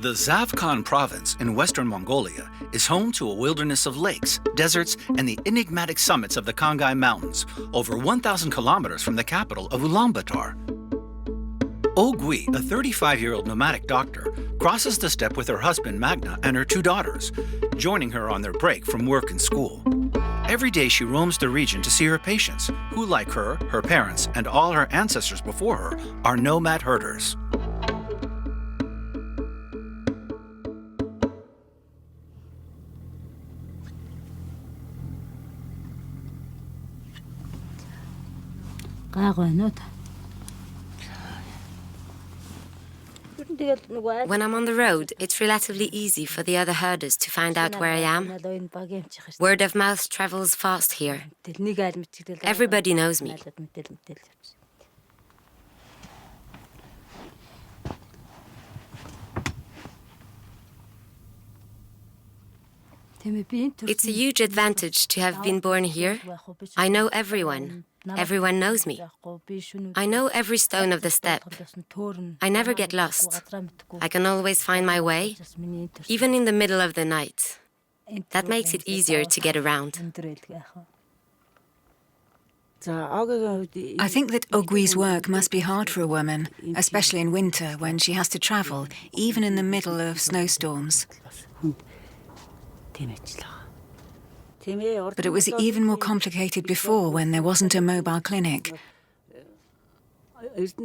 The Zavkhan province in western Mongolia is home to a wilderness of lakes, deserts, and the enigmatic summits of the Khangai Mountains, over 1,000 kilometers from the capital of Ulaanbaatar. Ogui, a 35-year-old nomadic doctor, crosses the steppe with her husband Magna and her 2 daughters, joining her on their break from work and school. Every day she roams the region to see her patients, who, like her parents, and all her ancestors before her, are nomad herders. When I'm on the road, it's relatively easy for the other herders to find out where I am. Word of mouth travels fast here. Everybody knows me. It's a huge advantage to have been born here. I know everyone. Everyone knows me. I know every stone of the steppe. I never get lost. I can always find my way, even in the middle of the night. That makes it easier to get around. I think that Ogui's work must be hard for a woman, especially in winter when she has to travel, even in the middle of snowstorms. But it was even more complicated before when there wasn't a mobile clinic.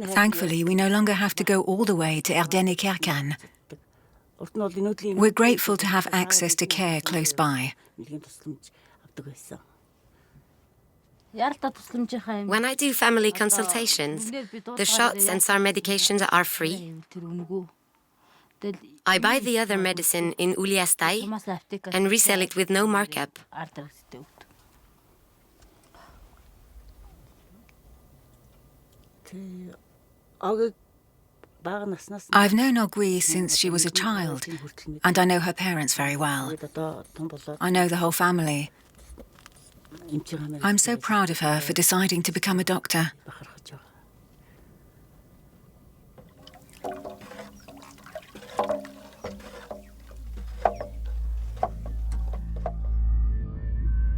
Thankfully, we no longer have to go all the way to Erdenek-Erkan. We're grateful to have access to care close by. When I do family consultations, the shots and some medications are free. I buy the other medicine in Uliastai and resell it with no markup. I've known Ogui since she was a child, and I know her parents very well. I know the whole family. I'm so proud of her for deciding to become a doctor.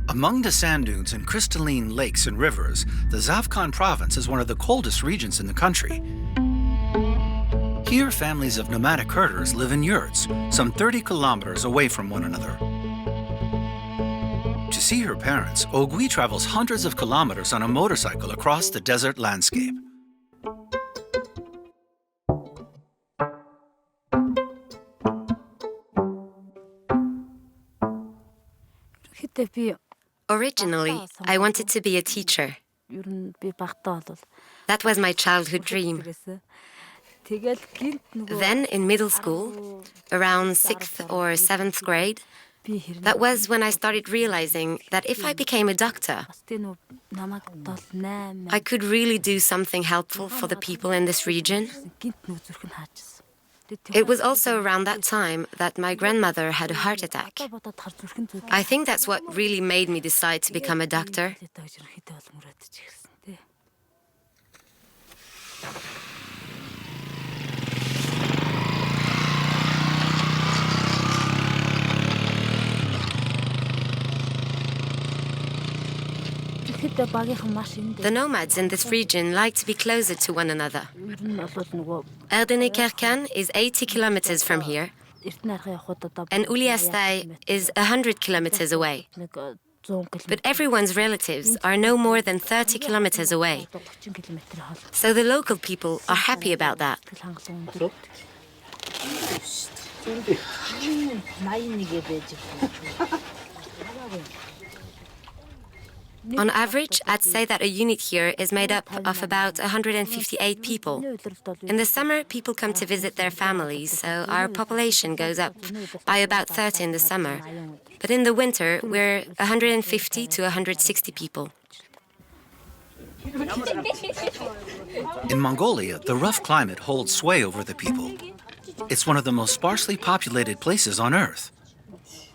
Among the sand dunes and crystalline lakes and rivers, the Zavkhan province is one of the coldest regions in the country. Here, families of nomadic herders live in yurts, some 30 kilometers away from one another. To see her parents, Ogui travels hundreds of kilometers on a motorcycle across the desert landscape. Originally, I wanted to be a teacher. That was my childhood dream. Then, in middle school, around 6th or 7th grade, that was when I started realizing that if I became a doctor, I could really do something helpful for the people in this region. It was also around that time that my grandmother had a heart attack. I think that's what really made me decide to become a doctor. The nomads in this region like to be closer to one another. Erdenek-Erkan is 80 kilometers from here, and Uliastai is 100 kilometers away. But everyone's relatives are no more than 30 kilometers away. So the local people are happy about that. On average, I'd say that a unit here is made up of about 158 people. In the summer, people come to visit their families, so our population goes up by about 30 in the summer. But in the winter, we're 150 to 160 people. In Mongolia, the rough climate holds sway over the people. It's one of the most sparsely populated places on Earth.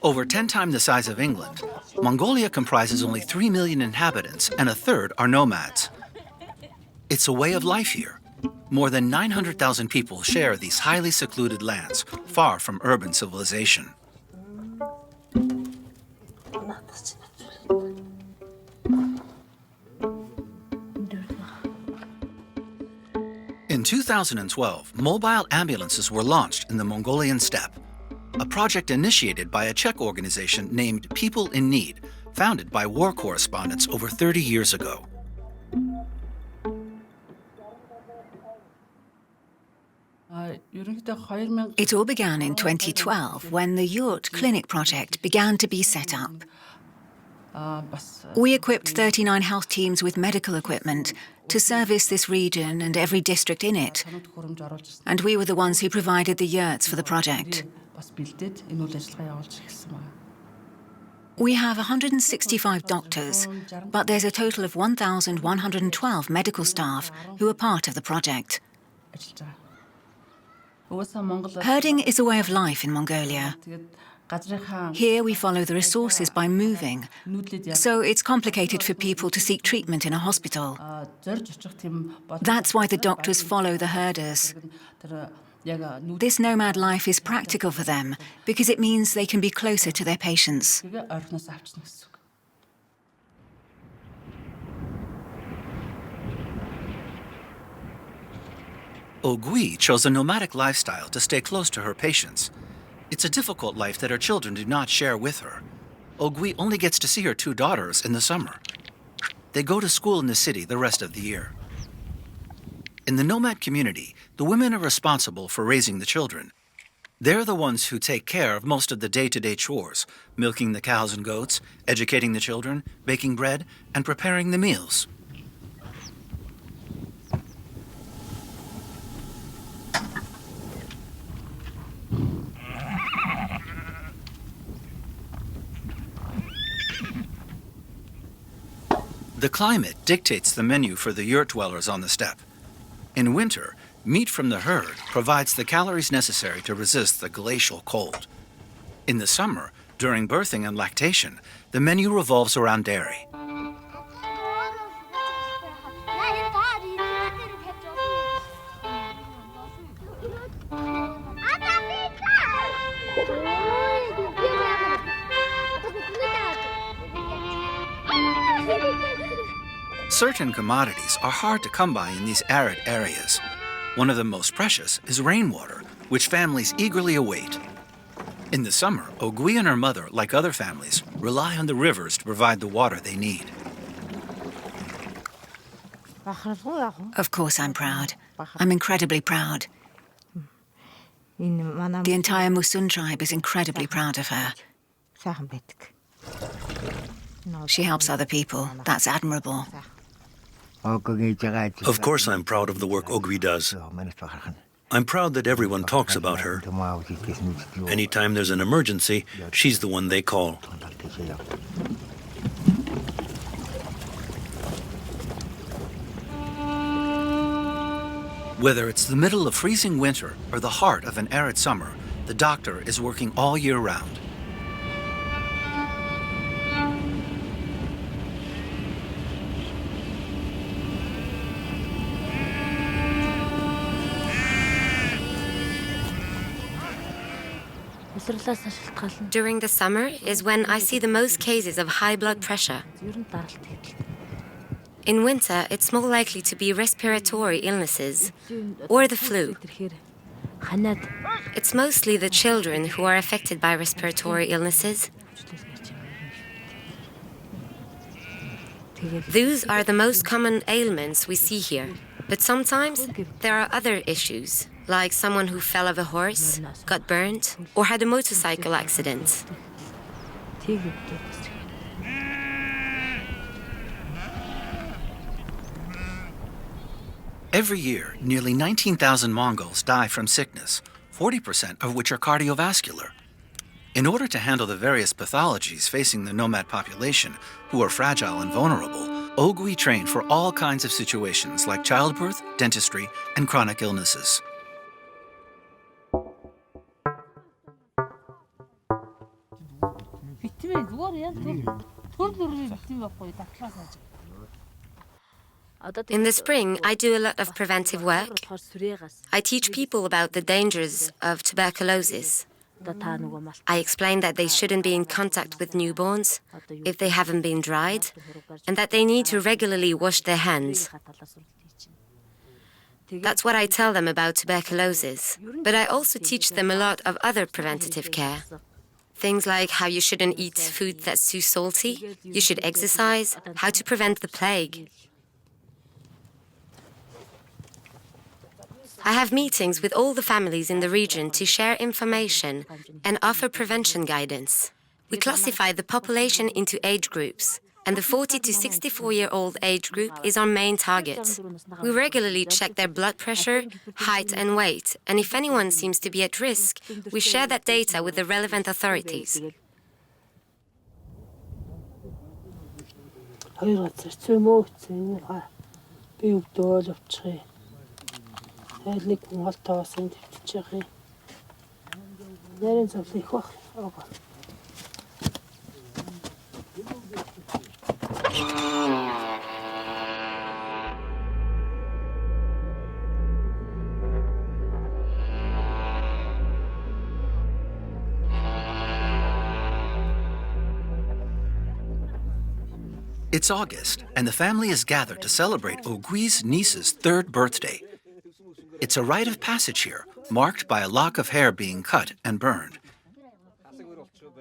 Over 10 times the size of England, Mongolia comprises only 3 million inhabitants, and a third are nomads. It's a way of life here. More than 900,000 people share these highly secluded lands, far from urban civilization. In 2012, mobile ambulances were launched in the Mongolian Steppe, a project initiated by a Czech organization named People in Need, founded by war correspondents over 30 years ago. It all began in 2012 when the Yurt clinic project began to be set up. We equipped 39 health teams with medical equipment to service this region and every district in it. And we were the ones who provided the yurts for the project. We have 165 doctors, but there's a total of 1,112 medical staff who are part of the project. Herding is a way of life in Mongolia. Here we follow the resources by moving, so it's complicated for people to seek treatment in a hospital. That's why the doctors follow the herders. This nomad life is practical for them because it means they can be closer to their patients. Ogui chose a nomadic lifestyle to stay close to her patients. It's a difficult life that her children do not share with her. Ogui only gets to see her 2 daughters in the summer. They go to school in the city the rest of the year. In the nomad community, the women are responsible for raising the children. They're the ones who take care of most of the day-to-day chores, milking the cows and goats, educating the children, baking bread, and preparing the meals. The climate dictates the menu for the yurt dwellers on the steppe. In winter, meat from the herd provides the calories necessary to resist the glacial cold. In the summer, during birthing and lactation, the menu revolves around dairy. Certain commodities are hard to come by in these arid areas. One of the most precious is rainwater, which families eagerly await. In the summer, Ogui and her mother, like other families, rely on the rivers to provide the water they need. Of course I'm proud. I'm incredibly proud. The entire Musun tribe is incredibly proud of her. She helps other people. That's admirable. Of course I'm proud of the work Ogui does. I'm proud that everyone talks about her. Anytime there's an emergency, she's the one they call. Whether it's the middle of freezing winter or the heart of an arid summer, the doctor is working all year round. During the summer is when I see the most cases of high blood pressure. In winter, it's more likely to be respiratory illnesses or the flu. It's mostly the children who are affected by respiratory illnesses. Those are the most common ailments we see here. But sometimes there are other issues, like someone who fell off a horse, got burned, or had a motorcycle accident. Every year, nearly 19,000 Mongols die from sickness, 40% of which are cardiovascular. In order to handle the various pathologies facing the nomad population, who are fragile and vulnerable, Ogui trained for all kinds of situations like childbirth, dentistry, and chronic illnesses. In the spring, I do a lot of preventive work. I teach people about the dangers of tuberculosis. I explain that they shouldn't be in contact with newborns if they haven't been dried, and that they need to regularly wash their hands. That's what I tell them about tuberculosis. But I also teach them a lot of other preventative care. Things like how you shouldn't eat food that's too salty, you should exercise, how to prevent the plague. I have meetings with all the families in the region to share information and offer prevention guidance. We classify the population into age groups, and the 40 to 64-year-old age group is our main target. We regularly check their blood pressure, height and weight, and if anyone seems to be at risk, we share that data with the relevant authorities. It's August, and the family is gathered to celebrate Ogui's niece's 3rd birthday. It's a rite of passage here, marked by a lock of hair being cut and burned.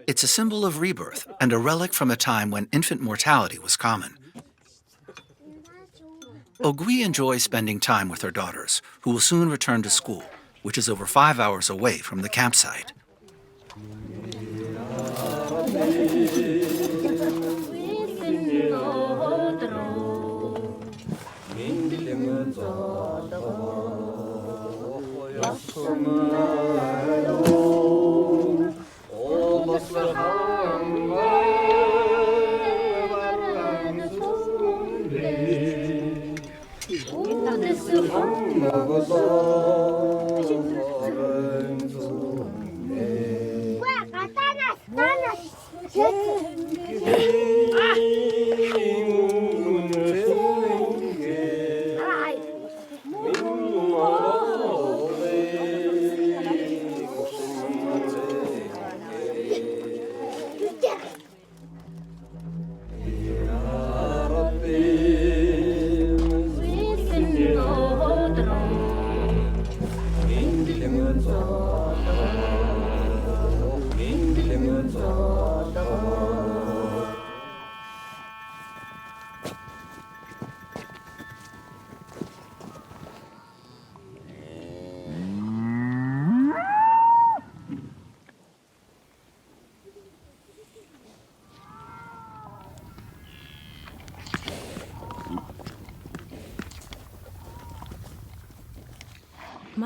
It's a symbol of rebirth and a relic from a time when infant mortality was common. Ogui enjoys spending time with her daughters, who will soon return to school, which is over 5 hours away from the campsite.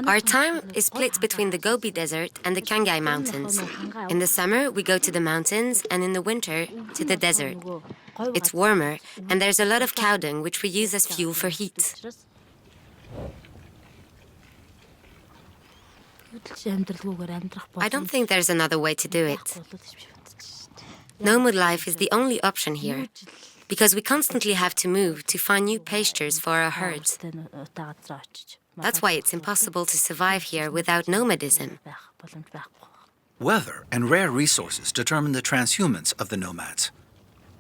Our time is split between the Gobi Desert and the Kangai Mountains. In the summer, we go to the mountains, and in the winter, to the desert. It's warmer, and there's a lot of cow dung, which we use as fuel for heat. I don't think there's another way to do it. Nomad life is the only option here, because we constantly have to move to find new pastures for our herds. That's why it's impossible to survive here without nomadism. Weather and rare resources determine the transhumance of the nomads.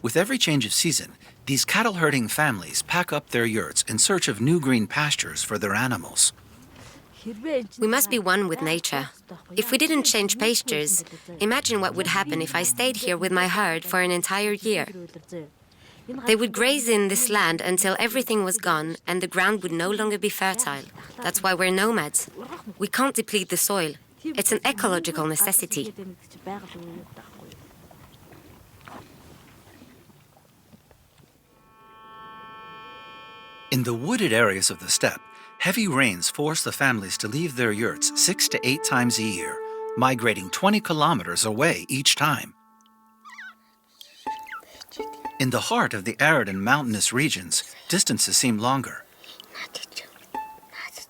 With every change of season, these cattle-herding families pack up their yurts in search of new green pastures for their animals. We must be one with nature. If we didn't change pastures, imagine what would happen if I stayed here with my herd for an entire year. They would graze in this land until everything was gone and the ground would no longer be fertile. That's why we're nomads. We can't deplete the soil. It's an ecological necessity. In the wooded areas of the steppe, heavy rains force the families to leave their yurts 6 to 8 times a year, migrating 20 kilometers away each time. In the heart of the arid and mountainous regions, distances seem longer.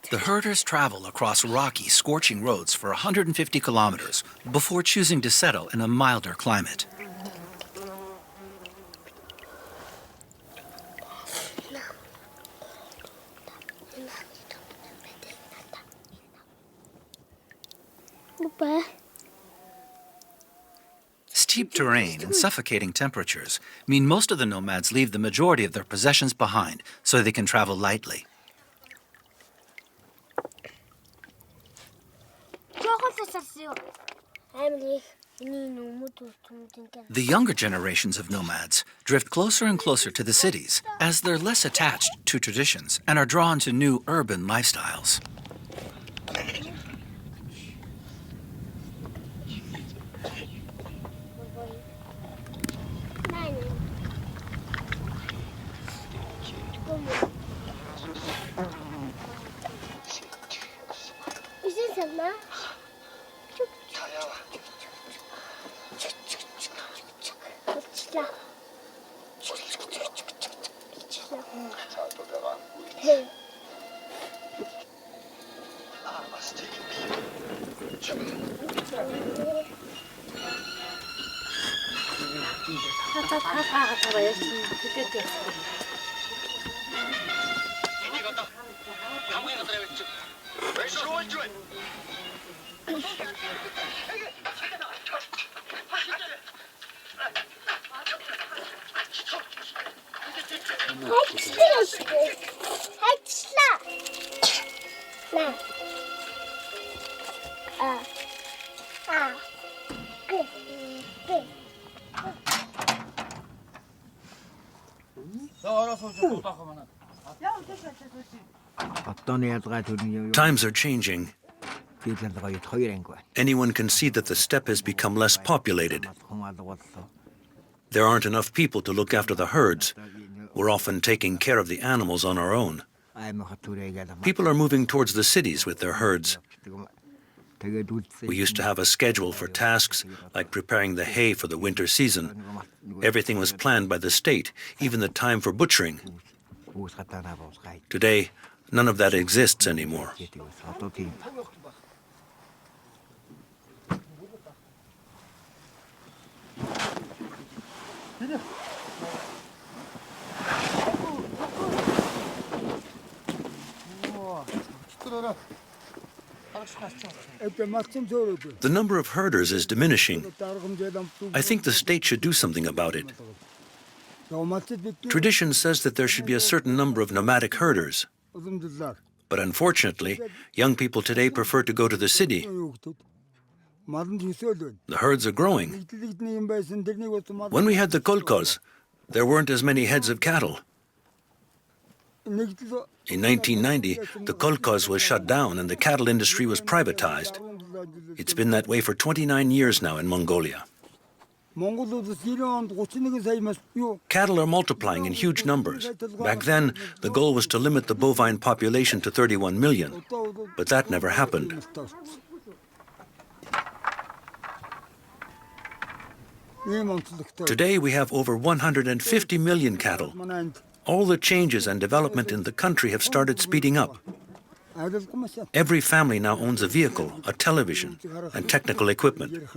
The herders travel across rocky, scorching roads for 150 kilometers before choosing to settle in a milder climate. Steep terrain and suffocating temperatures mean most of the nomads leave the majority of their possessions behind so they can travel lightly. The younger generations of nomads drift closer and closer to the cities as they're less attached to traditions and are drawn to new urban lifestyles. Times are changing. Anyone can see that the steppe has become less populated. There aren't enough people to look after the herds. We're often taking care of the animals on our own. People are moving towards the cities with their herds. We used to have a schedule for tasks like preparing the hay for the winter season. Everything was planned by the state, even the time for butchering. Today, none of that exists anymore. The number of herders is diminishing. I think the state should do something about it. Tradition says that there should be a certain number of nomadic herders. But unfortunately, young people today prefer to go to the city. The herds are growing. When we had the kolkhoz, there weren't as many heads of cattle. In 1990, the kolkhoz was shut down and the cattle industry was privatized. It's been that way for 29 years now in Mongolia. Cattle are multiplying in huge numbers. Back then, the goal was to limit the bovine population to 31 million, but that never happened. Today, we have over 150 million cattle. All the changes and development in the country have started speeding up. Every family now owns a vehicle, a television, and technical equipment.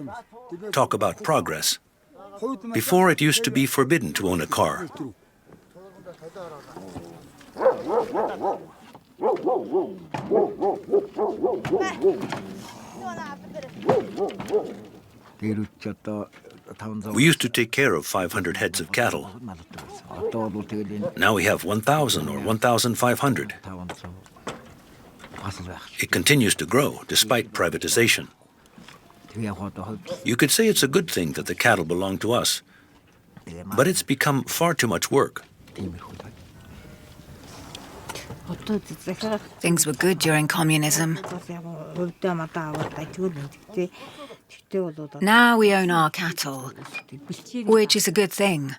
Talk about progress. Before, it used to be forbidden to own a car. We used to take care of 500 heads of cattle. Now we have 1,000 or 1,500. It continues to grow despite privatization. You could say it's a good thing that the cattle belong to us, but it's become far too much work. Things were good during communism. Now we own our cattle, which is a good thing.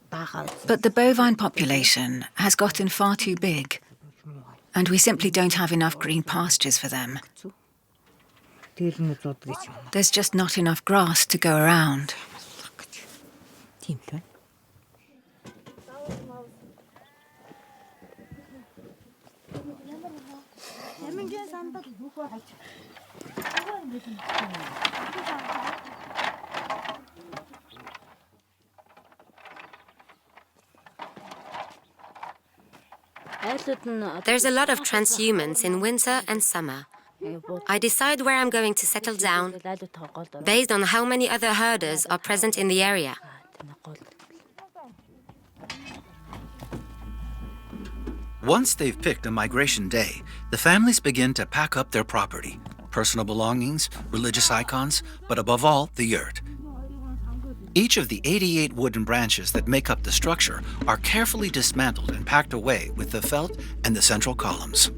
But the bovine population has gotten far too big, and we simply don't have enough green pastures for them. There's just not enough grass to go around. There's a lot of transhumance in winter and summer. I decide where I'm going to settle down based on how many other herders are present in the area. Once they've picked a migration day, the families begin to pack up their property, personal belongings, religious icons, but above all, the yurt. Each of the 88 wooden branches that make up the structure are carefully dismantled and packed away with the felt and the central columns.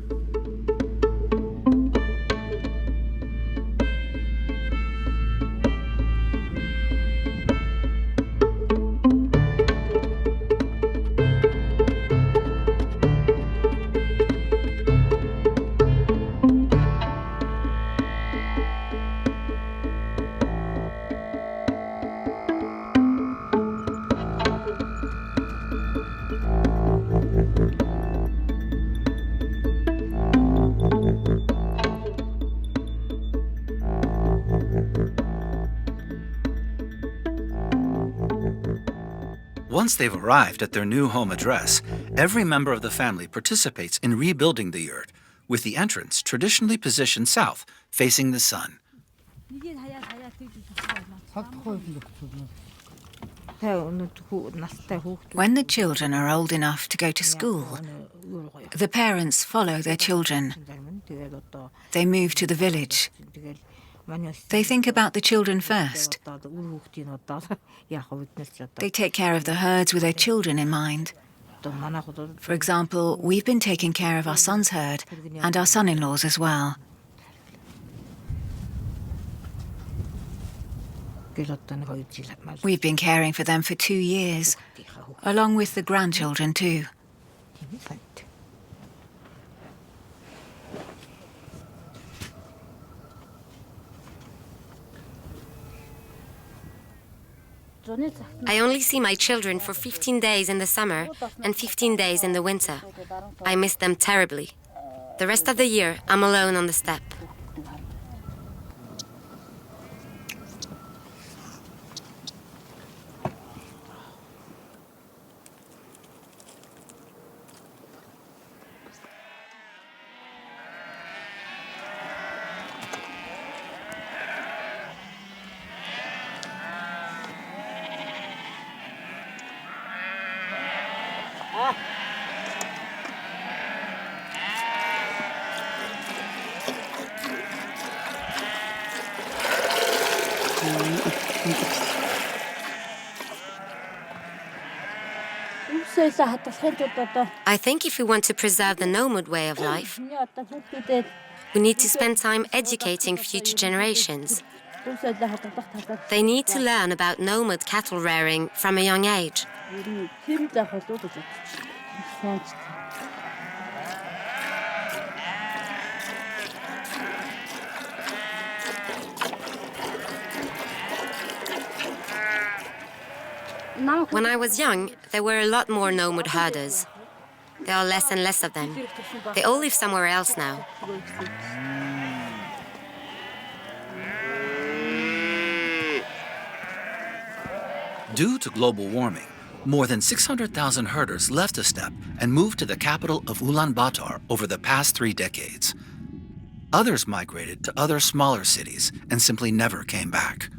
Once they've arrived at their new home address, every member of the family participates in rebuilding the yurt, with the entrance traditionally positioned south, facing the sun. When the children are old enough to go to school, the parents follow their children. They move to the village. They think about the children first. They take care of the herds with their children in mind. For example, we've been taking care of our son's herd and our son-in-law's as well. We've been caring for them for 2 years, along with the grandchildren too. I only see my children for 15 days in the summer and 15 days in the winter. I miss them terribly. The rest of the year, I'm alone on the steppe. I think if we want to preserve the nomad way of life, we need to spend time educating future generations. They need to learn about nomad cattle rearing from a young age. When I was young, there were a lot more nomad herders. There are less and less of them. They all live somewhere else now. Due to global warming, more than 600,000 herders left the steppe and moved to the capital of Ulaanbaatar over the past 3 decades. Others migrated to other smaller cities and simply never came back.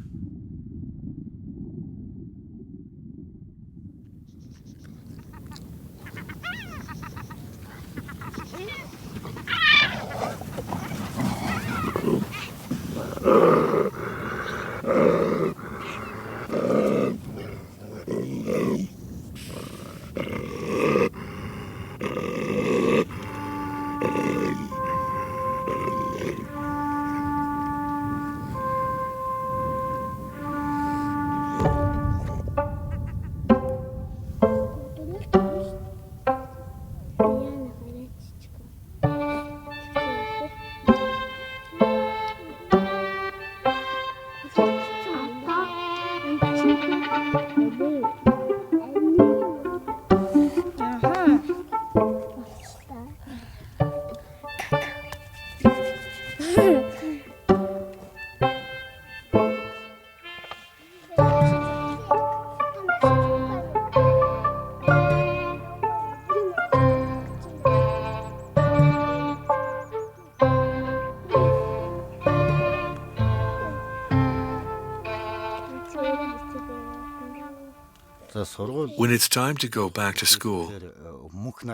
When it's time to go back to school,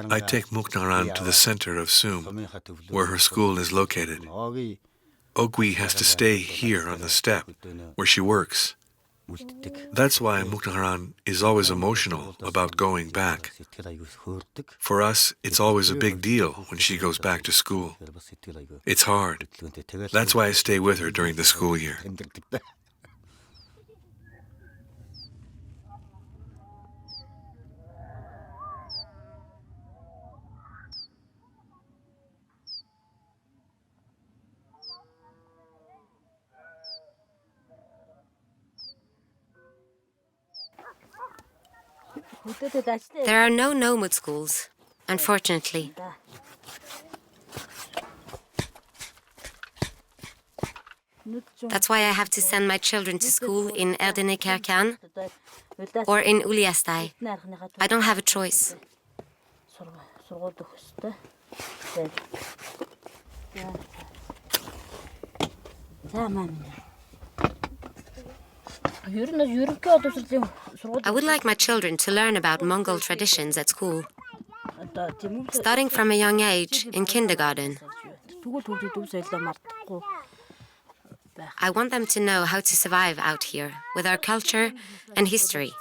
I take Muknaran to the center of Sum, where her school is located. Ogui has to stay here on the steppe, where she works. That's why Muknaran is always emotional about going back. For us, it's always a big deal when she goes back to school. It's hard. That's why I stay with her during the school year. There are no nomad schools, unfortunately. That's why I have to send my children to school in Erdenekerkan or in Uliastai. I don't have a choice. I would like my children to learn about Mongol traditions at school, starting from a young age in kindergarten. I want them to know how to survive out here with our culture and history.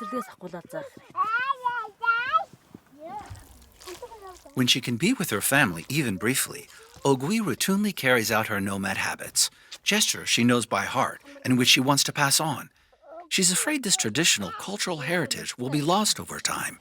When she can be with her family, even briefly, Ogui routinely carries out her nomad habits, gestures she knows by heart and which she wants to pass on. She's afraid this traditional cultural heritage will be lost over time.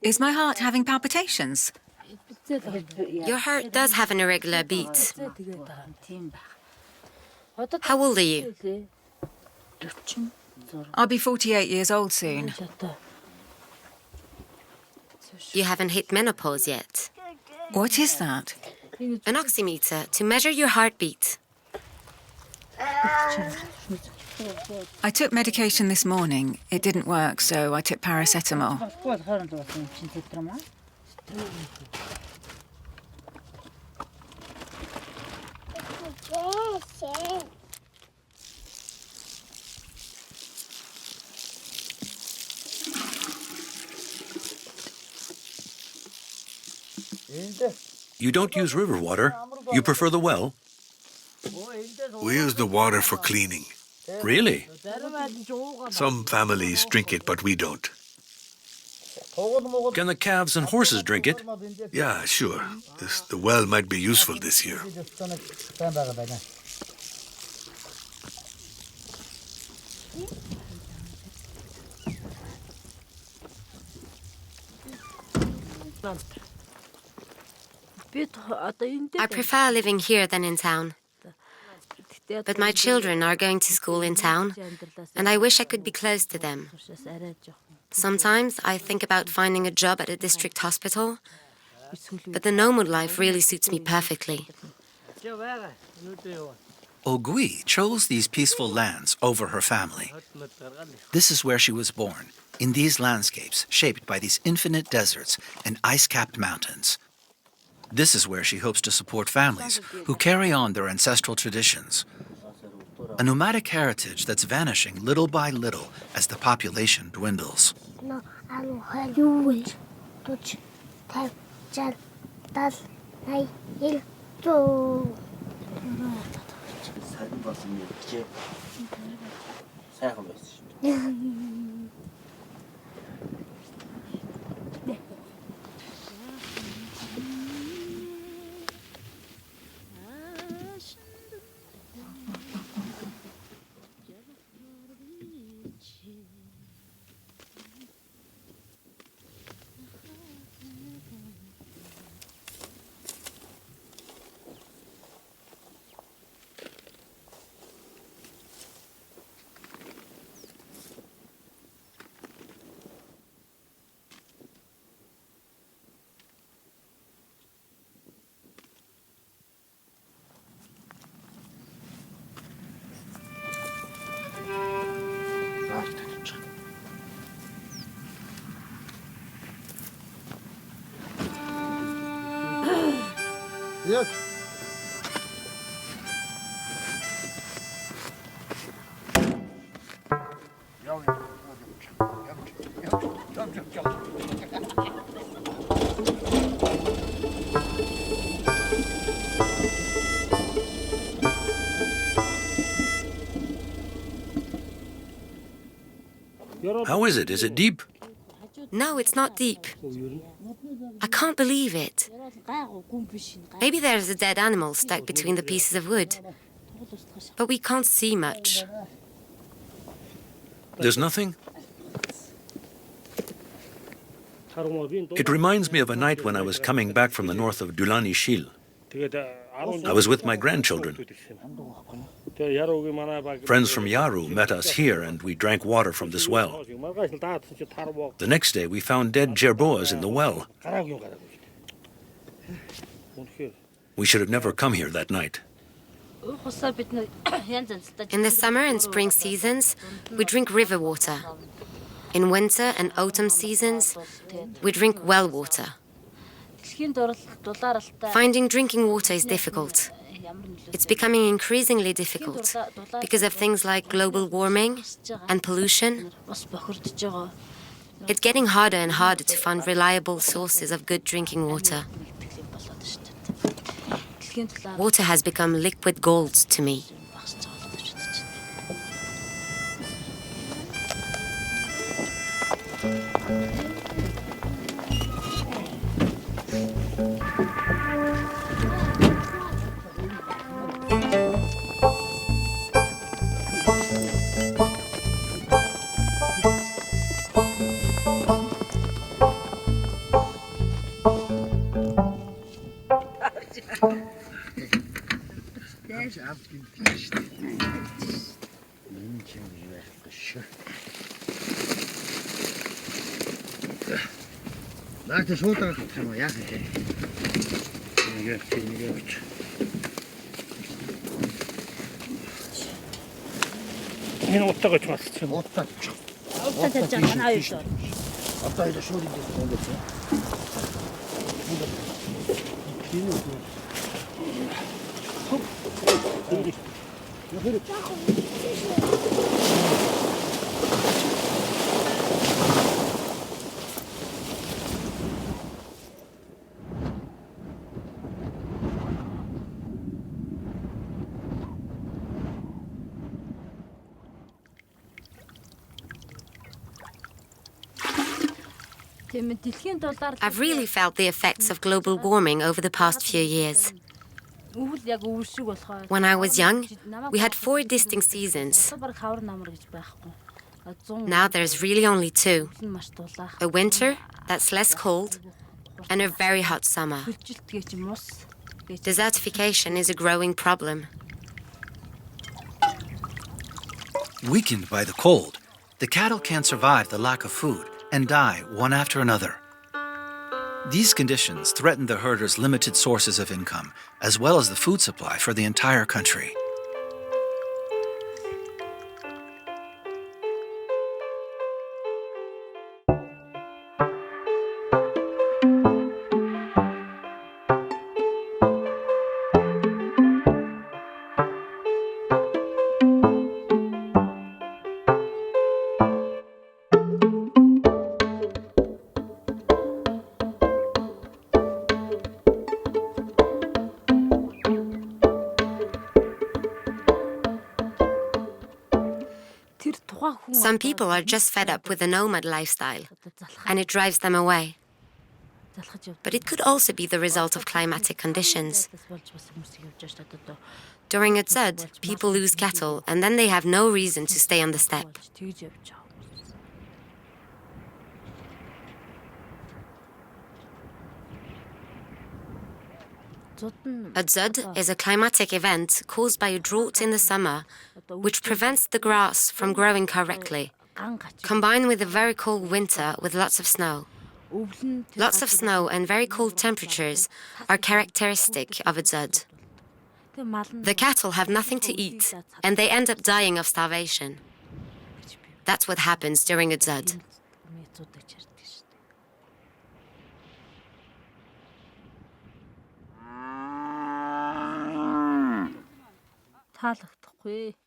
Is my heart having palpitations? Your heart does have an irregular beat. How old are you? I'll be 48 years old soon. You haven't hit menopause yet. What is that? An oximeter to measure your heartbeat. I took medication this morning. It didn't work, so I took paracetamol. You don't use river water? You prefer the well? We use the water for cleaning. Really? Some families drink it, but we don't. Can the calves and horses drink it? Yeah, sure. The well might be useful this year. I prefer living here than in town. But my children are going to school in town, and I wish I could be close to them. Sometimes I think about finding a job at a district hospital, but the nomad life really suits me perfectly. Ogui chose these peaceful lands over her family. This is where she was born, in these landscapes shaped by these infinite deserts and ice-capped mountains. This is where she hopes to support families who carry on their ancestral traditions. A nomadic heritage that's vanishing little by little as the population dwindles. How is it? Is it deep? No, it's not deep. I can't believe it. Maybe there's a dead animal stuck between the pieces of wood. But we can't see much. There's nothing? It reminds me of a night when I was coming back from the north of Dulanishil. I was with my grandchildren. Friends from Yaru met us here and we drank water from this well. The next day we found dead jerboas in the well. We should have never come here that night. In the summer and spring seasons, we drink river water. In winter and autumn seasons, we drink well water. Finding drinking water is difficult. It's becoming increasingly difficult because of things like global warming and pollution. It's getting harder and harder to find reliable sources of good drinking water. Water has become liquid gold to me. I've really felt the effects of global warming over the past few years. When I was young, we had 4 distinct seasons. Now there's really only 2. A winter that's less cold and a very hot summer. Desertification is a growing problem. Weakened by the cold, the cattle can't survive the lack of food and die one after another. These conditions threaten the herders' limited sources of income, as well as the food supply for the entire country. Some people are just fed up with the nomad lifestyle, and it drives them away. But it could also be the result of climatic conditions. During a tzad, people lose cattle, and then they have no reason to stay on the steppe. A tzad is a climatic event caused by a drought in the summer, which prevents the grass from growing correctly, combined with a very cold winter with lots of snow. Lots of snow and very cold temperatures are characteristic of a tzad. The cattle have nothing to eat, and they end up dying of starvation. That's what happens during a tzad.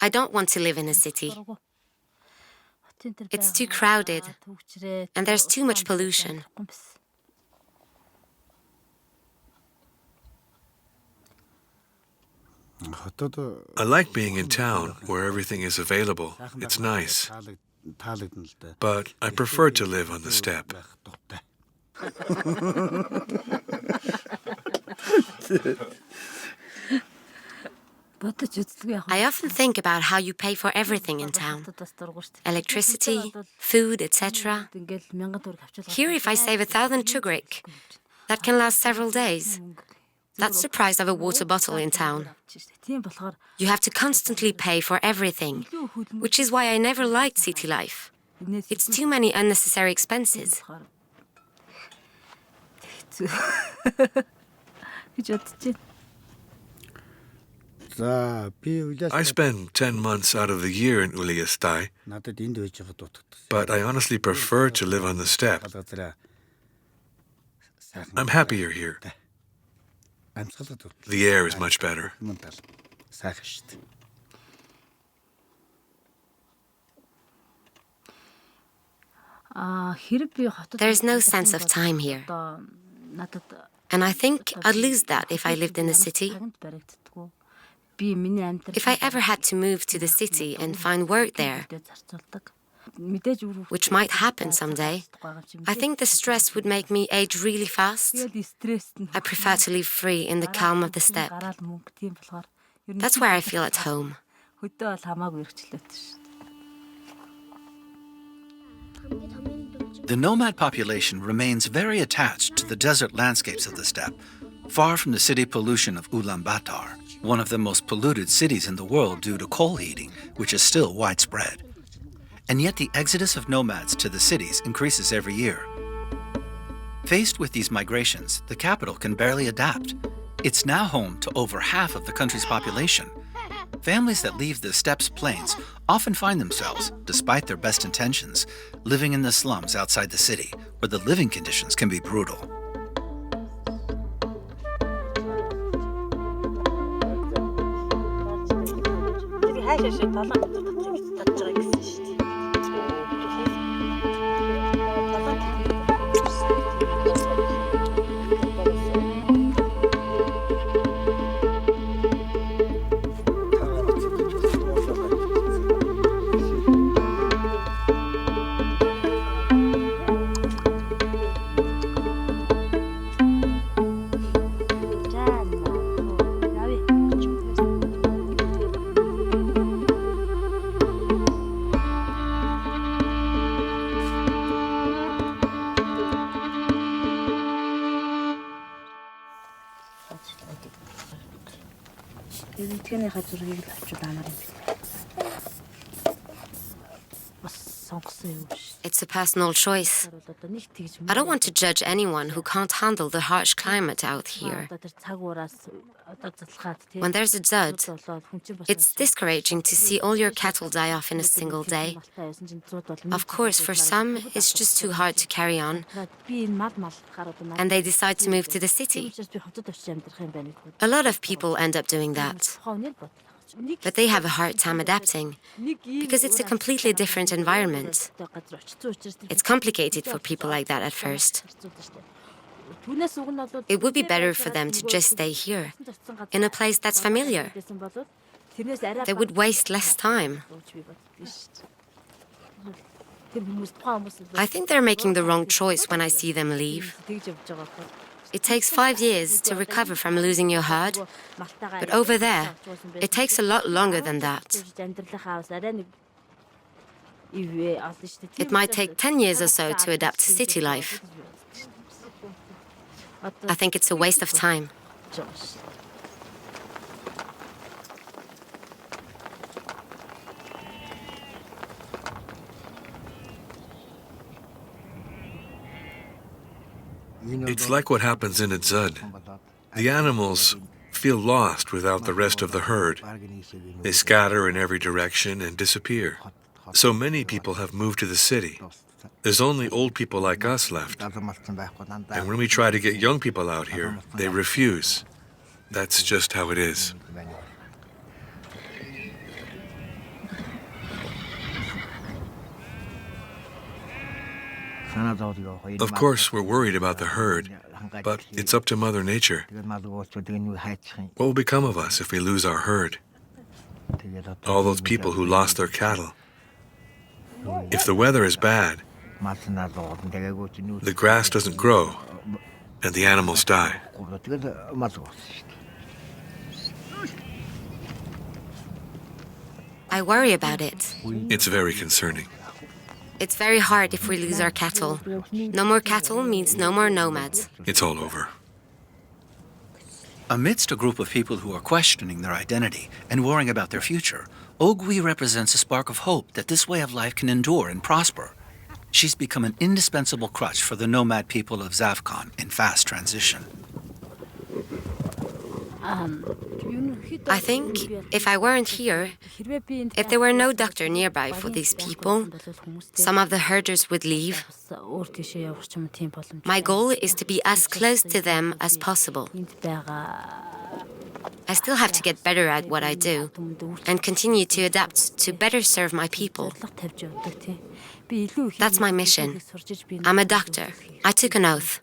I don't want to live in a city. It's too crowded, and there's too much pollution. I like being in town where everything is available. It's nice. But I prefer to live on the steppe. I often think about how you pay for everything in town. Electricity, food, etc. Here, if I save 1,000 chugrik, that can last several days. That's the price of a water bottle in town. You have to constantly pay for everything, which is why I never liked city life. It's too many unnecessary expenses. I spend 10 months out of the year in Uliastai, but I honestly prefer to live on the steppe. I'm happier here. The air is much better. There's no sense of time here. And I think I'd lose that if I lived in the city. If I ever had to move to the city and find work there, which might happen someday, I think the stress would make me age really fast. I prefer to live free in the calm of the steppe. That's where I feel at home. The nomad population remains very attached to the desert landscapes of the steppe, far from the city pollution of Ulaanbaatar, one of the most polluted cities in the world due to coal heating, which is still widespread. And yet the exodus of nomads to the cities increases every year. Faced with these migrations, the capital can barely adapt. It's now home to over half of the country's population. Families that leave the steppes plains often find themselves, despite their best intentions, living in the slums outside the city, where the living conditions can be brutal. It's a personal choice. I don't want to judge anyone who can't handle the harsh climate out here. When there's a dud, it's discouraging to see all your cattle die off in a single day. Of course, for some, it's just too hard to carry on, and they decide to move to the city. A lot of people end up doing that. But they have a hard time adapting, because it's a completely different environment. It's complicated for people like that at first. It would be better for them to just stay here, in a place that's familiar. They would waste less time. I think they're making the wrong choice when I see them leave. It takes 5 years to recover from losing your herd, but over there, it takes a lot longer than that. It might take 10 years or so to adapt to city life. I think it's a waste of time. It's like what happens in a dzud. The animals feel lost without the rest of the herd. They scatter in every direction and disappear. So many people have moved to the city. There's only old people like us left. And when we try to get young people out here, they refuse. That's just how it is. Of course, we're worried about the herd, but it's up to Mother Nature. What will become of us if we lose our herd? All those people who lost their cattle. If the weather is bad, the grass doesn't grow and the animals die. I worry about it. It's very concerning. It's very hard if we lose our cattle. No more cattle means no more nomads. It's all over. Amidst a group of people who are questioning their identity and worrying about their future, Ogui represents a spark of hope that this way of life can endure and prosper. She's become an indispensable crutch for the nomad people of Zavkhan in fast transition. I think if I weren't here, if there were no doctor nearby for these people, some of the herders would leave. My goal is to be as close to them as possible. I still have to get better at what I do and continue to adapt to better serve my people. That's my mission. I'm a doctor. I took an oath.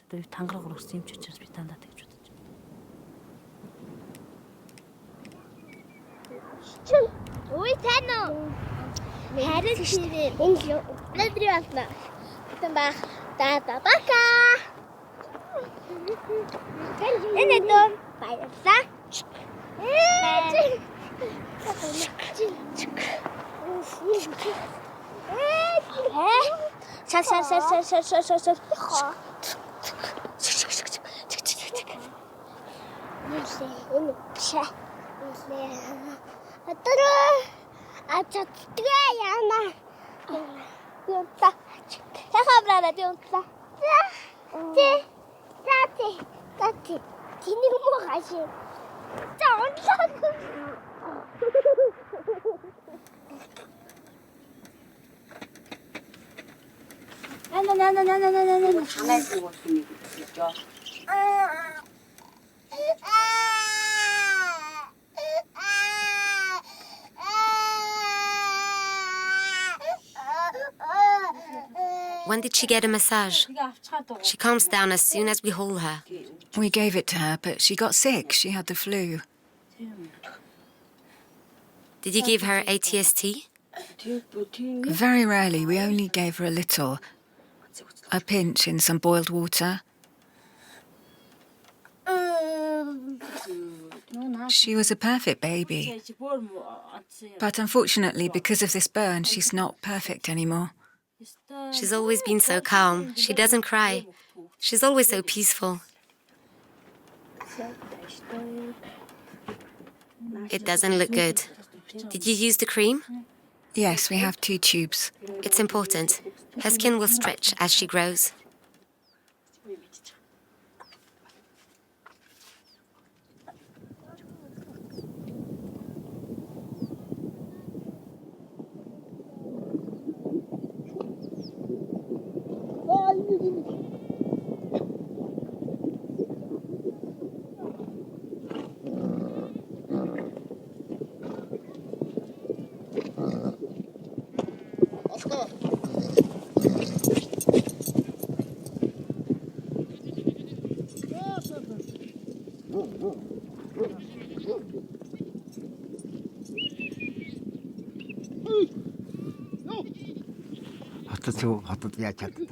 Ui тань уу. Харин энэ өнөөдрийн болно. Бүтэн бах бака. Энэ дөө баярлаа. When did she get a massage? She calms down as soon as we hold her. We gave it to her, but she got sick. She had the flu. Did you give her ATST? Very rarely. We only gave her a little. A pinch in some boiled water. She was a perfect baby. But unfortunately, because of this burn, she's not perfect anymore. She's always been so calm. She doesn't cry. She's always so peaceful. It doesn't look good. Did you use the cream? Yes, we have 2 tubes. It's important. Her skin will stretch as she grows.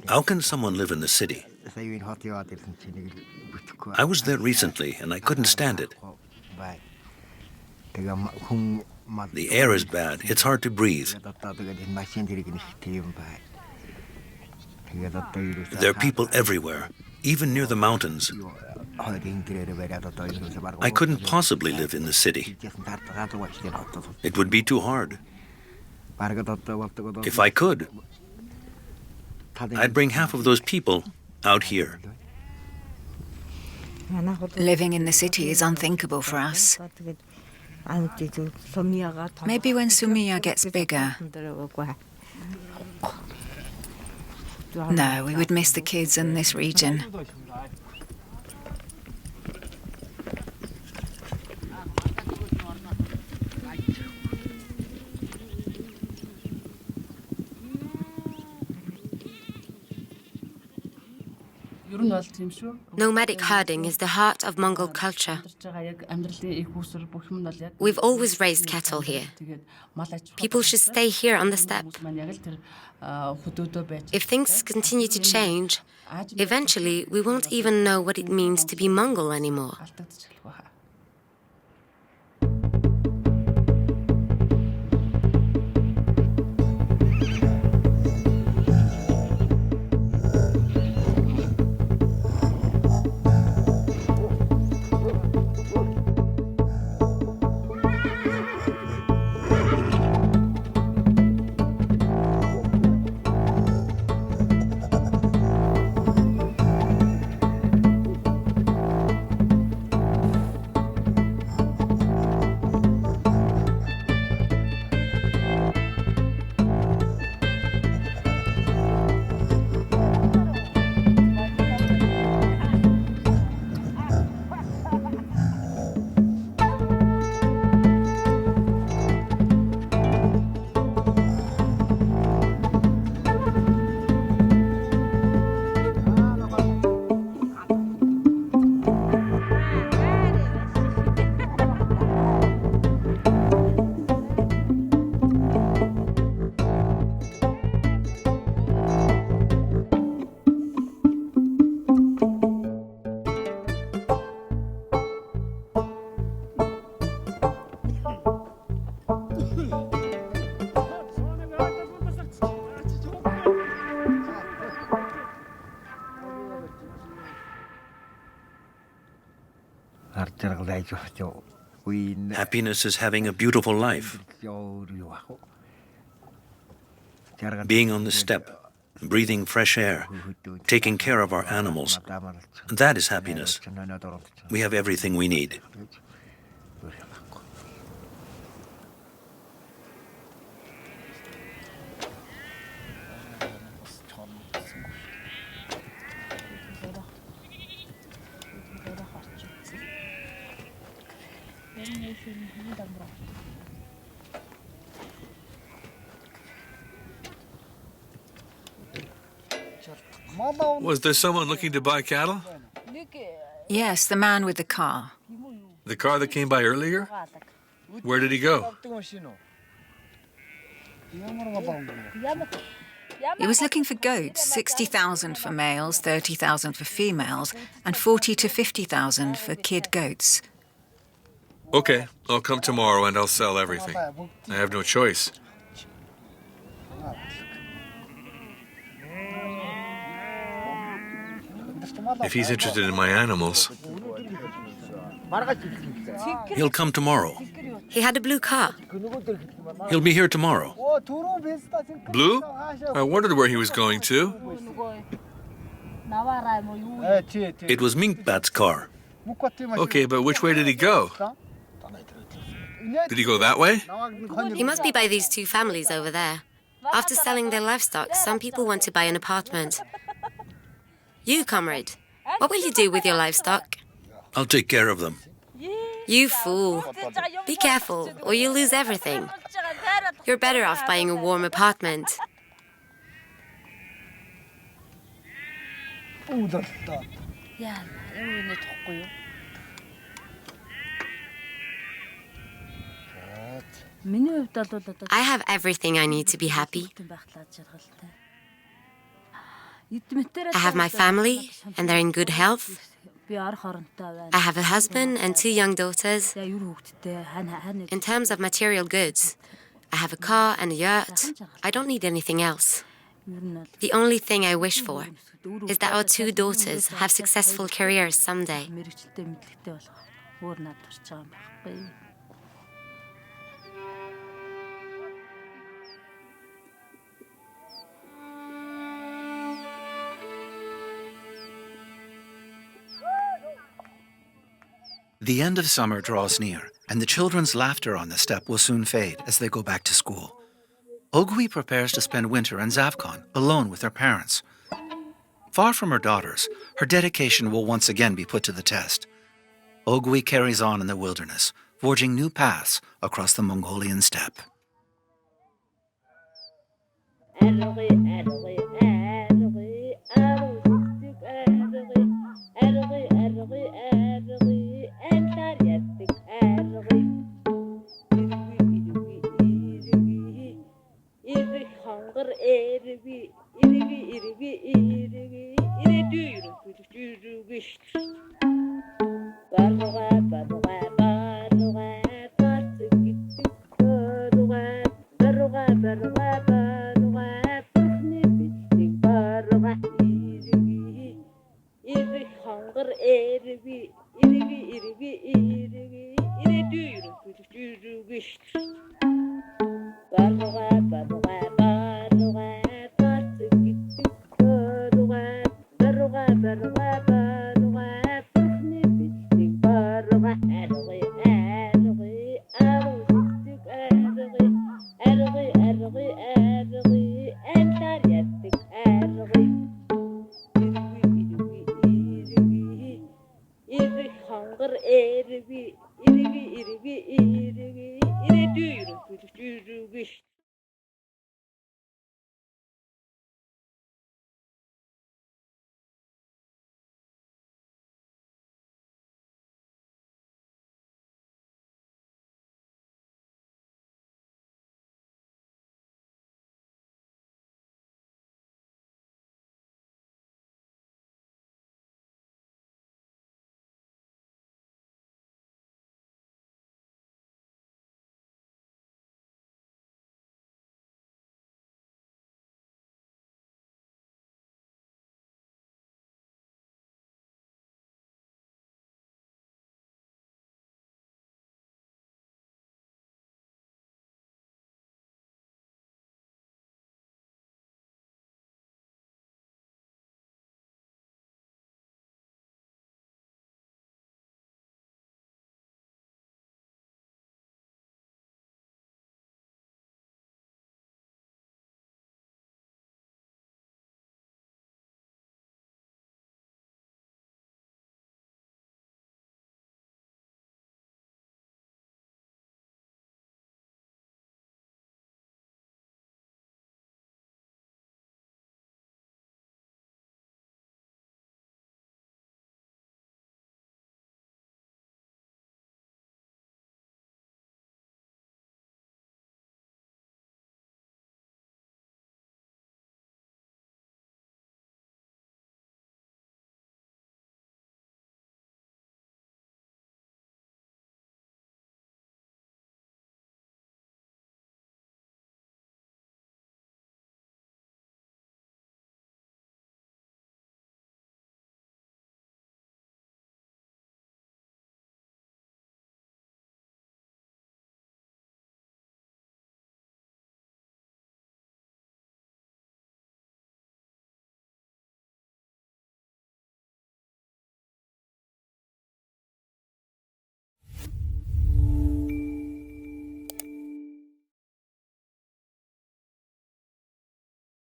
How can someone live in the city? I was there recently and I couldn't stand it. The air is bad. It's hard to breathe. There are people everywhere, even near the mountains. I couldn't possibly live in the city. It would be too hard. If I could, I'd bring half of those people out here. Living in the city is unthinkable for us. Maybe when Sumia gets bigger. No, we would miss the kids and this region. Nomadic herding is the heart of Mongol culture. We've always raised cattle here. People should stay here on the steppe. If things continue to change, eventually we won't even know what it means to be Mongol anymore. Happiness is having a beautiful life. Being on the steppe, breathing fresh air, taking care of our animals. That is happiness. We have everything we need. Was there someone looking to buy cattle? Yes, the man with the car. The car that came by earlier? Where did he go? He was looking for goats, 60,000 for males, 30,000 for females, and 40 to 50,000 for kid goats. Okay, I'll come tomorrow and I'll sell everything. I have no choice. If he's interested in my animals. He'll come tomorrow. He had a blue car. He'll be here tomorrow. Blue? I wondered where he was going to. It was Minkbat's car. Okay, but which way did he go? Did he go that way? He must be by these two families over there. After selling their livestock, some people want to buy an apartment. You, comrade, what will you do with your livestock? I'll take care of them. You fool. Be careful, or you'll lose everything. You're better off buying a warm apartment. I have everything I need to be happy. I have my family, and they're in good health. I have a husband and 2 young daughters. In terms of material goods, I have a car and a yurt. I don't need anything else. The only thing I wish for is that our 2 daughters have successful careers someday. The end of summer draws near, and the children's laughter on the steppe will soon fade as they go back to school. Ogui prepares to spend winter in Zavkon, alone with her parents. Far from her daughters, her dedication will once again be put to the test. Ogui carries on in the wilderness, forging new paths across the Mongolian steppe. hangır eribi iribi iribi iribi iri düyürü düyürü geçti. Barruğa barruğa barruğa batı gitti barruğa barruğa barruğa barruğa püfni bitti barruğa iribi iri hangır eribi iribi iribi iribi iri düyürü geçti. Barruğa barruğa